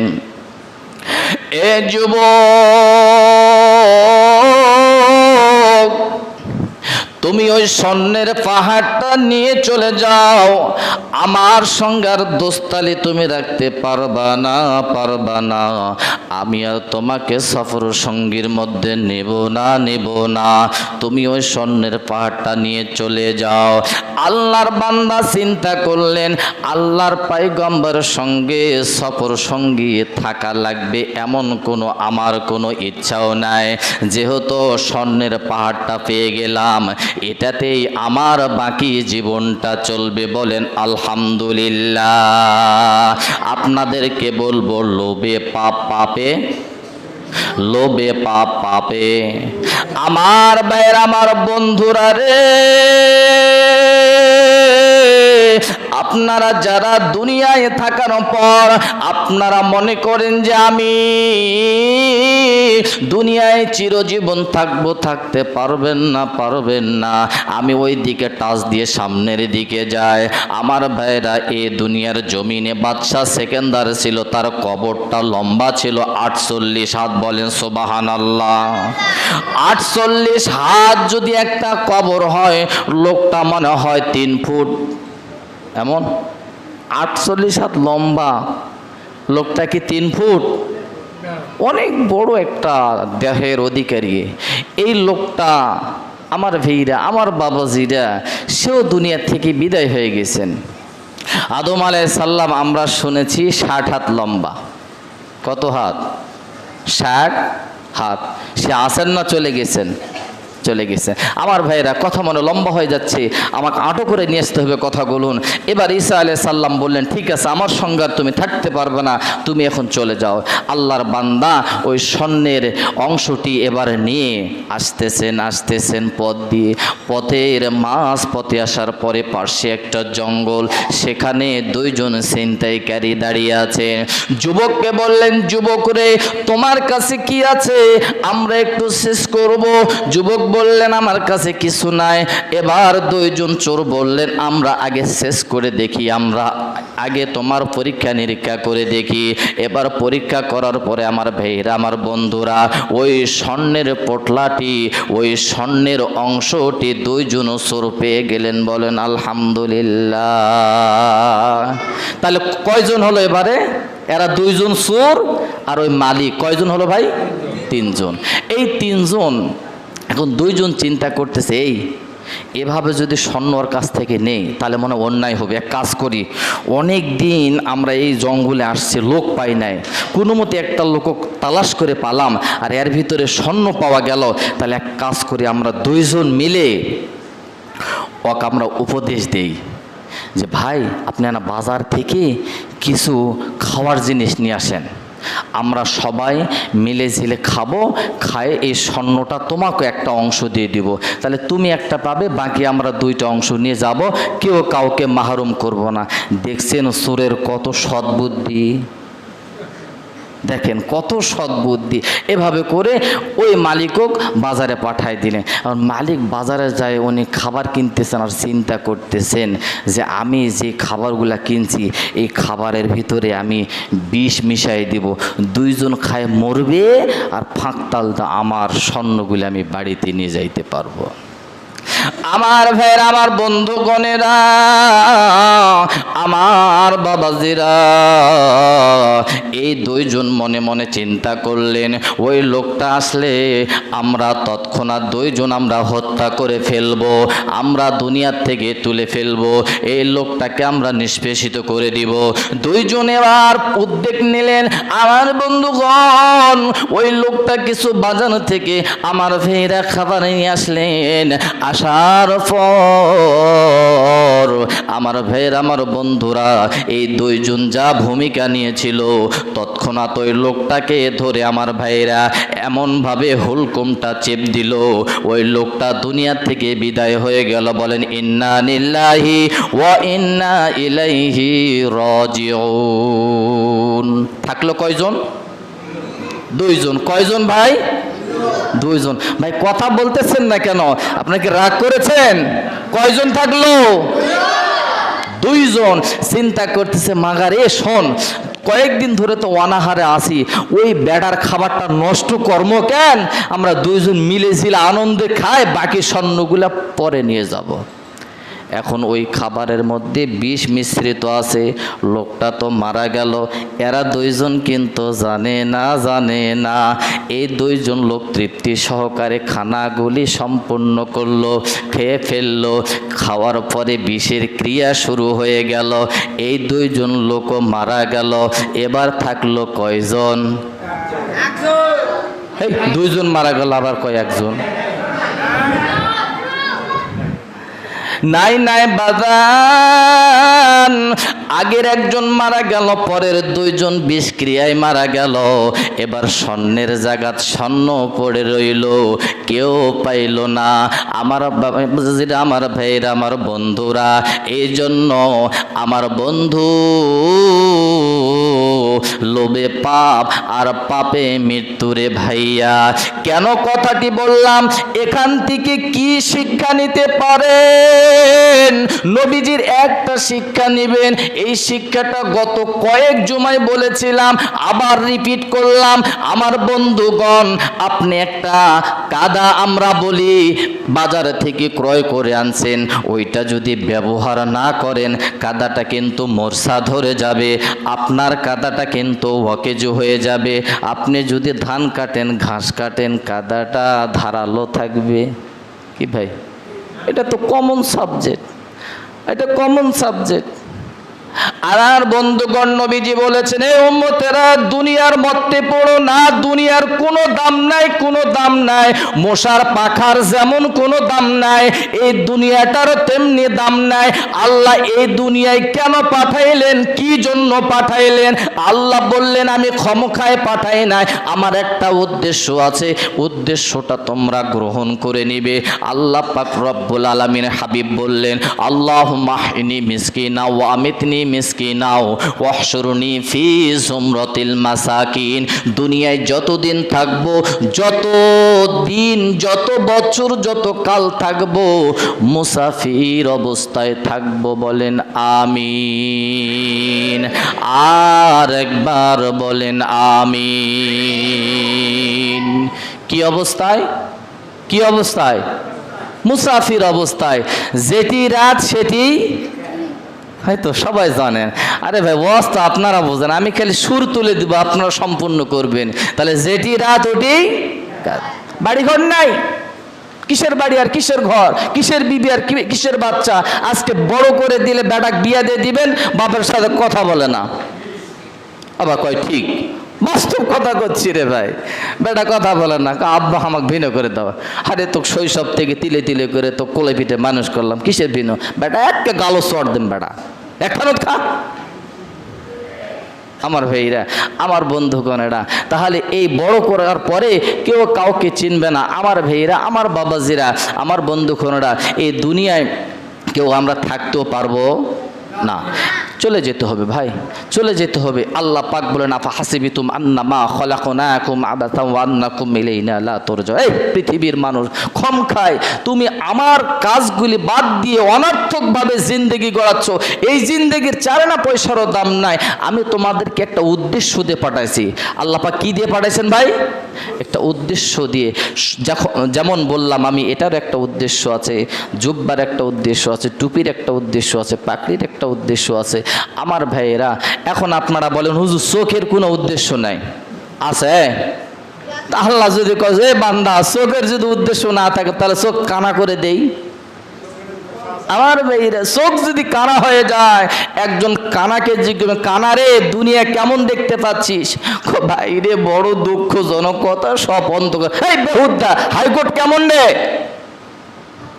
এ যুবক, তুমি ওই স্বর্ণের পাহাড়টা নিয়ে চলে যাও, আমার সঙ্গে আর দোস্তালি তুমি রাখতে পারবা না, পারবা না। আমি আর তোমাকে সফর সঙ্গীর মধ্যে নেব না। তুমি ওই স্বর্ণের পাহাড়টা নিয়ে চলে যাও। আল্লাহর বান্দা চিন্তা করলেন, আল্লাহর পয়গম্বরের সঙ্গে সফর সঙ্গী থাকা লাগবে এমন কোনো আমার কোনো ইচ্ছাও নাই। যেহেতু স্বর্ণের পাহাড়টা পেয়ে গেলাম, এটাতেই আমার বাকি জীবনটা চলবে। বলেন আলহামদুলিল্লাহ। আপনাদেরকে বলবো, লোভে পাপ পাপে, লোভে পাপ পাপে। আমার ভাইয়ের, আমার বন্ধুরা রে, আপনারা যারা দুনিয়ায় থাকার পর আপনারা মনে করেন যে আমি দুনিয়ায় চিরজীবন থাকবো, থাকতে পারবেন না, পারবেন না। আমি ওই দিকে টাচ দিয়ে সামনের দিকে যাই। আমার ভাইরা, এ দুনিয়ার জমিনে বাদশাহ সেকেন্দার ছিল, তার কবরটা লম্বা ছিল 48 হাত। বলেন সুবহানাল্লাহ। 48 হাত যদি একটা কবর হয়, লোকটা মনে হয় 3 ফুট এমন। 48 হাত লম্বা, লোকটা কি 3 ফুট? অনেক বড় একটা দেহের অধিকারী এই লোকটা। আমার ভাইরা, আমার বাবাজিরা, সেও দুনিয়া থেকে বিদায় হয়ে গেছেন। আদম আলাইহিস সালাম আমরা শুনেছি 60 হাত লম্বা। কত হাত? 60 হাত। সে আছেন না চলে গেছেন? চলে গেছে। আমার ভাইরা, কথা মনে লম্বা হয়ে যাচ্ছে, আমাকে আটো করে নিয়ে আসতে হবে কথাগুলো। এবার ঈসা আলাইহিস সালাম বললেন, ঠিক আছে, আমার সঙ্গে আর তুমি থাকতে পারবে না, তুমি এখন চলে যাও। আল্লাহর বান্দা ওই স্বর্ণের অংশটি এবার নিয়ে আসতেছেন পথ দিয়ে। পথের মাঝ পথে আসার পরে পাশে একটা জঙ্গল, সেখানে 2 জন ছিনতাইকারী দাঁড়িয়ে আছে। যুবককে বললেন, যুবক রে, তোমার কাছে কি আছে, আমরা একটু শেষ করব। যুবক বললেন, আমার কাছে কিছু নাই। এবার 2 জন চোর বললেন, আমরা আগে শেষ করে দেখি, আমরা আগে তোমার পরীক্ষা নিরীক্ষা করে দেখি। এবার পরীক্ষা করার পরে আমার ভাইরা, আমার বন্ধুরা, ওই স্বর্ণের পোটলাটি, ওই স্বর্ণের অংশটি দুইজন চোর পেয়ে গেলেন। বলেন আলহামদুলিল্লাহ। তাহলে কয়জন হলো এবারে? এরা দুইজন চোর আর ওই মালিক কয়জন হলো ভাই? তিনজন। এই তিনজন এখন দুইজন চিন্তা করতেছে, এভাবে যদি স্বর্ণ ওর কাছ থেকে নেই তাহলে মনে অন্যায় হবে। এক কাজ করি, অনেক দিন আমরা এই জঙ্গলে আসছি, লোক পাই নাই, কোনো মতে একটা লোক তালাশ করে পালাম, আর এর ভিতরে স্বর্ণ পাওয়া গেল। তাহলে এক কাজ করি, আমরা দুইজন মিলে ওকে আমরা উপদেশ দেই যে ভাই আপনি না বাজার থেকে কিছু খাওয়ার জিনিস নিয়ে আসেন, আমরা সবাই মিলে ঝিলে খাবো, খায়ে এই স্বর্ণটা তোমাকে একটা অংশ দিয়ে দিব, তাহলে তুমি একটা পাবে, বাকি আমরা দুইটা অংশ নিয়ে যাব, কেউ কাউকে মাহরুম করব না। দেখছেন চোরের কত সদ্বুদ্ধি, দেখেন কত সদ্বুদ্ধি। এভাবে করে ওই মালিকক বাজারে পাঠায় দিলেন। আর মালিক বাজারে যায়, উনি খাবার কিনতেছেন আর চিন্তা করতেছেন যে আমি যে খাবারগুলা কিনছি এই খাবারের ভিতরে আমি বিষ মিশাই দিব, দুইজন খায় মরবে আর ফাঁকতালটা আমার স্বর্ণগুলো আমি বাড়িতে নিয়ে যাইতে পারবো। আমার ভাইরা, আমার বন্ধুগণেরা, আমার বাবাজিরা, এই দুইজন মনে মনে চিন্তা করলেন ওই লোকটা আসলে আমরা তৎক্ষণাৎ দুইজন আমরা হত্যা করে ফেলবো, আমরা দুনিয়ার থেকে তুলে ফেলবো, এই লোকটাকে আমরা নিষ্পেষিত করে দিব। দুইজন এবার উদ্যোগ নিলেন। আমার বন্ধুগণ, ওই লোকটা কিছু বাজার থেকে আমার ভাইরা খাবার নিয়ে আসলেন। আসার পর আমার ভাইয়ের, আমার বন্ধুরা, এই দুইজন যা ভূমিকা নিয়েছিল তৎক্ষণাৎ ওই লোকটাকে ধরে আমার ভাইয়েরা এমনভাবে হুলকুমটা চেপ দিল, ওই লোকটা দুনিয়া থেকে বিদায় হয়ে গেল। বলেন ইন্না লিল্লাহি ওয়া ইন্না ইলাইহি রাজিউন। থাকলো কয়জন? দুইজন। কয়জন ভাই? দুইজন। ভাই কথা বলতেছেন না কেন? আপনাকে রাগ করেছেন? কয়জন থাকলো? দুইজন। চিন্তা করতেছে মাগারে শোন, কয়েকদিন ধরে তো অনাহারে আসি, ওই বেড়ার খাবারটা নষ্ট কর্ম কেন, আমরা দুইজন মিলে ঝিলে আনন্দে খাই, বাকি স্বর্ণগুলা পরে নিয়ে যাব। এখন ওই খাবারের মধ্যে বিষ মিশ্রিত আছে, লোকটা তো মারা গেল, এরা দুইজন কিন্তু জানে না। এই দুইজন লোক তৃপ্তি সহকারে খানাগুলি সম্পূর্ণ করলো, খেয়ে ফেললো। খাওয়ার পরে বিষের ক্রিয়া শুরু হয়ে গেল, এই দুইজন লোকও মারা গেল। এবার থাকলো কয়জন? এই দুইজন মারা গেল, আবার কয়েকজন? নাই বাজান, আগের একজন মারা গেল, পরের দুইজন বিষক্রিয়ায় মারা গেল। এবার স্বর্ণের জায়গাত স্বর্ণ পড়ে রইল, কেউ পাইল না। আমার আমার ভাইরা, আমার বন্ধুরা, এই জন্য আমার বন্ধু লোভে পাপ আর পাপে মৃত্যুরে ভাইয়া। কেন কথাটি বললাম? এখান থেকে কি শিক্ষা নিতে পারেন? নবীজির একটা শিক্ষা নেবেন। এই শিক্ষাটা গত কয়েক জুমায় বলেছিলাম, আবার রিপিট করলাম। আমার বন্ধুগণ, আপনি একটা কাদা আমরা বলি বাজার থেকে ক্রয় করে আনছেন, ওইটা যদি ব্যবহার না করেন কাদাটা কিন্তু মরসা ধরে যাবে, আপনার কাদাটা কিন্তু অকেজ হয়ে যাবে। আপনি যদি ধান কাটেন, ঘাস কাটেন, কাদাটা ধারালো থাকবে কি ভাই? এটা তো কমন সাবজেক্ট, এটা কমন সাবজেক্ট। আর বন্ধুগণ, নবীজি বলেছেন, এই উম্মতেরা দুনিয়ার মধ্যে পড়ো না, দুনিয়ার কোনো দাম নাই, কোনো দাম নাই। মশার পাখার যেমন কোনো দাম নাই, এই দুনিয়াটারও তেমনি দাম নাই। আল্লাহ এই দুনিয়ায় কেন পাঠাইলেন, কি জন্য পাঠাইলেন? আল্লাহ বললেন আমি ক্ষমতায় পাঠাই নাই, আমার একটা উদ্দেশ্য আছে, উদ্দেশ্যটা তোমরা গ্রহণ করে নিবে। আল্লাহ পাক রব্বুল আলামিন হাবিব বললেন, আল্লাহুম্মা আহইনি মিসকিনা ওয়া আমিতনি মিসকিনাও ওয়াহশুরনি ফি যুমরাতিল মাসাকিন। দুনিয়ায় যতদিন থাকবো, যত দিন, যত বছর, যত কাল থাকবো, মুসাফির অবস্থায় থাকবো। বলেন আমিন। আর একবার বলেন আমিন। কি অবস্থায়? কি অবস্থায়? মুসাফির অবস্থায়। যেটি রাত সেটি, হয়তো সবাই জানেন। আরে ভাই ওয়াজ তো আপনারা বোঝেন, আমি খালি সুর তুলে দিব, আপনারা সম্পূর্ণ করবেন। তাহলে যেটি রাত ওটি বাড়ি ঘর নাই। কিসের বাড়ি আর কিসের ঘর, কিসের বিবি আর কিসের বাচ্চা? আজকে বড় করে দিলে বেটাক বিয়া দিয়ে দিবেন, বাপের সাথে কথা বলে না। আবার কয় ঠিক, বাস্তব কথা করছি রে ভাই। বেটা কথা বলে না, আব্বা আমাকে ভিন্ন করে দাও। আরে তো শৈশব থেকে তিলে তিলে করে তো কোলে পিঠে মানুষ করলাম, কিসের ভিন্ন? বেটা একটা গালো চড় দেন, বেটা একখানো খা। আমার ভাইরা, আমার বন্ধুগণেরা, তাহলে এই বড় করার পরে কেউ কাউকে চিনবে না। আমার ভাইরা, আমার বাবাজিরা, আমার বন্ধুগণেরা, এই দুনিয়ায় কেউ আমরা থাকতেও পারবো না, চলে যেতে হবে ভাই, চলে যেতে হবে। আল্লাহ পাক বলেন আফা হাসিবিতুম আন্নামা খলাকনাকুম আবাতাম ওয়া আন্নাকুম ইলাইনা লা তুরজাউন। এই পৃথিবীর মানুষ ক্ষম খায়, তুমি আমার কাজগুলি বাদ দিয়ে অনর্থকভাবে জিন্দেগি গড়াচ্ছ। এই জিন্দেগির চারানা পয়সারও দাম নাই। আমি তোমাদেরকে একটা উদ্দেশ্য দিয়ে পাঠাইছি। আল্লাহ পাক কি দিয়ে পাঠাইছেন ভাই? একটা উদ্দেশ্য দিয়ে। যেমন বললাম আমি, এটার একটা উদ্দেশ্য আছে, জুব্বার একটা উদ্দেশ্য আছে, টুপির একটা উদ্দেশ্য আছে, পাকড়ির একটা উদ্দেশ্য আছে। আমার ভাইয়েরা, এখন আপনারা বলেন হুজুর চোখের কোনো উদ্দেশ্য নাই, আছে? আল্লাহ যদি কয় বান্দা চোখের যদি উদ্দেশ্য না থাকে তাহলে চোখ কানা করে দেই। আমার ভাইয়েরা, চোখ যদি কানা হয়ে যায়, একজন কানাকে জিজ্ঞেস কানারে দুনিয়া কেমন দেখতে পাচ্ছিস? ভাইরে বড় দুঃখজনক কথা, সব অন্ত। এই বেহুদা, হাইকোর্ট কেমন রে?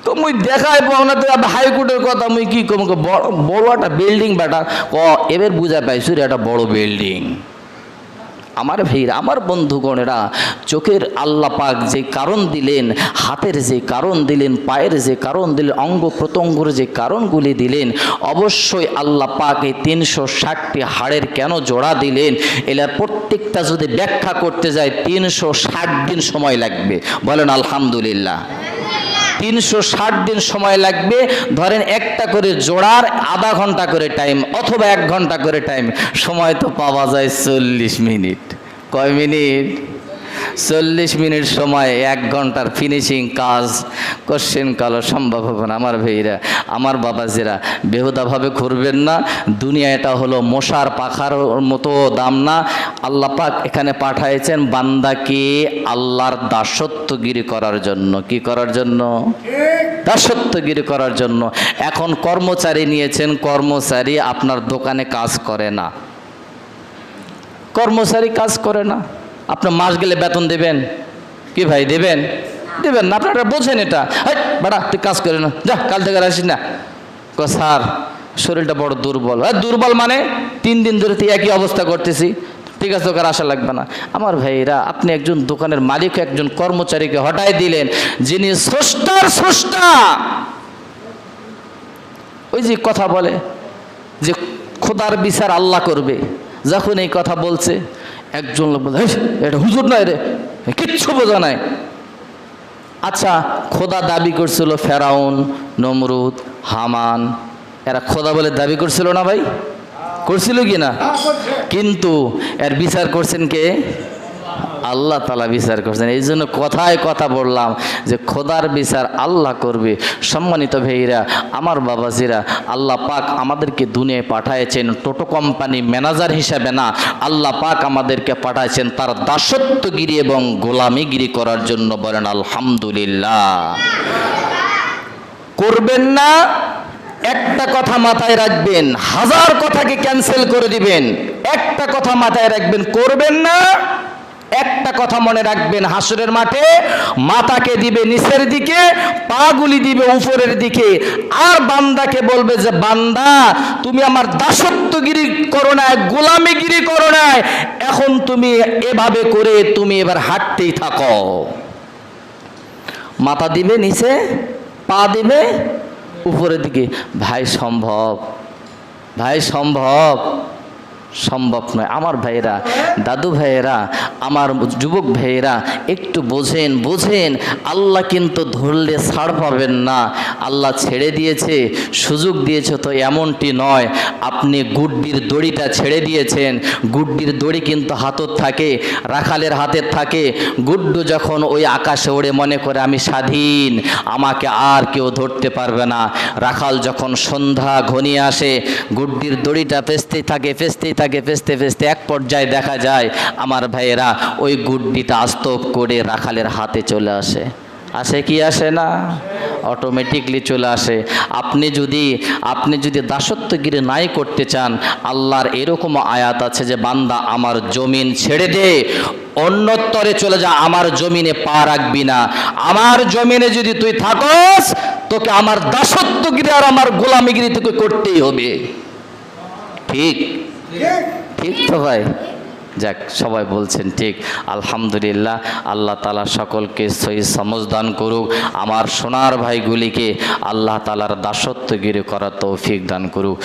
তো মুই দেখাই পাও না, তো হাইকোর্টের কথা মুই কি কম? বড় একটা বিল্ডিং বেটা এবার বুঝা পাইছি রে, একটা বড় বিল্ডিং। আমার ভাইরা, আমার বন্ধুগণেরা, চোখের আল্লাহ পাক যে কারণ দিলেন, হাতের যে কারণ দিলেন, পায়ের যে কারণ দিলেন, অঙ্গ প্রত্যঙ্গের যে কারণগুলি দিলেন, অবশ্যই আল্লাহ পাক এই 360টি হাড়ের কেন জোড়া দিলেন, এলার প্রত্যেকটা যদি ব্যাখ্যা করতে যায় 360 দিন সময় লাগবে। বলেন আলহামদুলিল্লাহ। 360 দিন সময় লাগবে। ধরেন একটা করে জোড়ার আধা ঘন্টা করে টাইম, অথবা 1 ঘন্টা করে টাইম। সময় তো পাওয়া যায় 40 মিনিট। কয় মিনিট? 40 মিনিট সময় 1 ঘন্টার ফিনিশিং কাজ কোশ্চেন কালো সম্ভব হবে না। আমার ভাইরা, আমার বাবাজিরা, বেহুদাভাবে করবেন না। দুনিয়া এটা হলো মশার পাখার মতো দাম না। আল্লাহ পাক এখানে পাঠাইছেন বান্দাকে আল্লাহর দাসত্বগিরি করার জন্য। কি করার জন্য? দাসত্বগিরি করার জন্য। এখন কর্মচারী নিয়েছেন, কর্মচারী আপনার দোকানে কাজ করে না, কর্মচারী কাজ করে না, আপনার মাস গেলে বেতন দেবেন কি ভাই? দেবেন? দেবেন না। আপনারা বোঝেন এটা। বেটা তুই কাজ করে না, যা কাল থেকে আসিস না। স্যার শরীরটা বড় দুর্বল। দুর্বল মানে 3 দিন ধরে তুই একই অবস্থা করতেছি, ঠিক আছে ওকে আসা লাগবে না। আমার ভাইরা, আপনি একজন দোকানের মালিক একজন কর্মচারীকে হটাই দিলেন, যিনি স্রষ্টার স্রষ্টা। ওই যে কথা বলে যে খোদার বিচার আল্লাহ করবে, যখন এই কথা বলছে একজন লোক বলে এটা হুজুর নয় রে, কিচ্ছু বোঝা নাই। আচ্ছা, খোদা দাবি করছিল ফেরাউন, নমরুদ, হামান, এরা খোদা বলে দাবি করছিল না ভাই? করছিল কি না? কিন্তু এর বিচার করছেন কে? আল্লাহ তাআলা বিচার করছেন। এই জন্য কথায় কথা বললাম যে খোদার বিচার আল্লাহ করবে। সম্মানিত ভাইরা, আমার বাবাজিরা, আল্লাহ পাক আমাদেরকে দুনিয়ায় পাঠাইছেন টোটো কোম্পানি ম্যানেজার হিসাবে না, আল্লাহ পাক আমাদেরকে পাঠাইছেন তার দাসত্বগিরি এবং গোলামিগিরি করার জন্য। বলেন আলহামদুলিল্লাহ। করবেন না, একটা কথা মাথায় রাখবেন, 1000 কথাকে ক্যান্সেল করে দিবেন। একটা কথা মাথায় রাখবেন, করবেন না। একটা কথা মনে রাখবেন, হাসরের মাঠে মাথাকে দিবে নিচের দিকে, পাগুলি দিবে উপরের দিকে, আর বান্দাকে বলবে যে বান্দা তুমি আমার দাসত্বগিরি করো না, গোলামিগিরি করো না, এখন তুমি এভাবে করে তুমি এবার হাঁটতেই থাকো। মাথা দিবে নিচে, পা দিবে উপরের দিকে। ভাই সম্ভব? ভাই সম্ভব? সম্ভব নয়। আমার ভাইয়েরা, দাদু ভাইয়েরা, আমার যুবক ভাইয়েরা, একটু বোঝেন, বোঝেন। আল্লাহ কিন্তু ধরলে ছাড় পাবেন না। আল্লাহ ছেড়ে দিয়েছে, সুযোগ দিয়েছে তো এমনটি নয়। আপনি গুড্ডির দড়িটা ছেড়ে দিয়েছেন, গুড্ডির দড়ি কিন্তু হাতত থাকে, রাখালের হাতের থাকে। গুড্ডু যখন ওই আকাশে ওড়ে মনে করে আমি স্বাধীন, আমাকে আর কেউ ধরতে পারবে না। রাখাল যখন সন্ধ্যা ঘনিয়ে আসে, গুড্ডির দড়িটা পেঁচতেই থাকে, পেঁচতেই থাকে, পেঁচতে পেঁচতে এক পর্যায়ে দেখা যায় আমার ভাইয়েরা ওই গুড্ডিটা আস্তব করে রাখালের হাতে চলে আসে। আসে কি আসে না? অটোমেটিকলি চলে আসে। আপনি যদি দাসত্বগিরি নাই করতে চান, আল্লাহর এরকম আয়াত আছে যে বান্দা আমার জমিন ছেড়ে দে, অন্যত্তরে চলে যা, আমার জমিনে পা রাখবি না। আমার জমিনে যদি তুই থাকস, তোকে আমার দাসত্বগিরি আর আমার গোলামিগিরি তোকে করতেই হবে। ঠিক ঠিক তো ভাই? যাক, সবাই বলছেন ঠিক। আলহামদুলিল্লাহ, আল্লাহ তাআলা সকলকে সহি সমঝ দান করুক। আমার সোনার ভাইগুলিকে আল্লাহ তাআলার দাসত্বগিরি করার তৌফিক দান করুক।